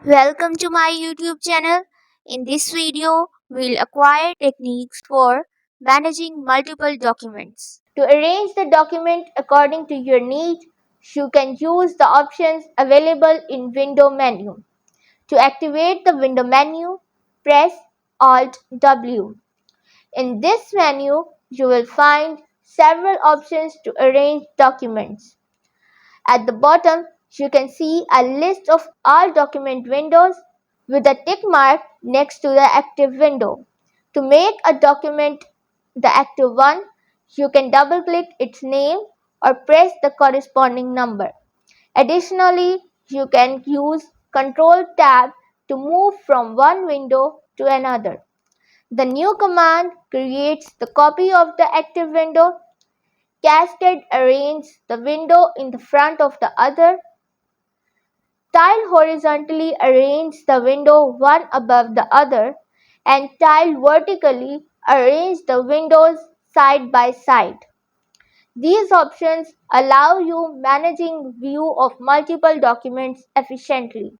Welcome to my YouTube channel. In this video, we'll acquire techniques for managing multiple documents. To arrange the document according to your need, you can use the options available in window menu. To activate the window menu, press Alt W. In this menu, you will find several options to arrange documents. At the bottom, you can see a list of all document windows with a tick mark next to the active window. To make a document the active one, you can double-click its name or press the corresponding number. Additionally, you can use Control Tab to move from one window to another. The new command creates the copy of the active window. Cascade arranges the window in the front of the other. Tile horizontally arrange the window one above the other, and tile vertically arrange the windows side by side. These options allow you managing view of multiple documents efficiently.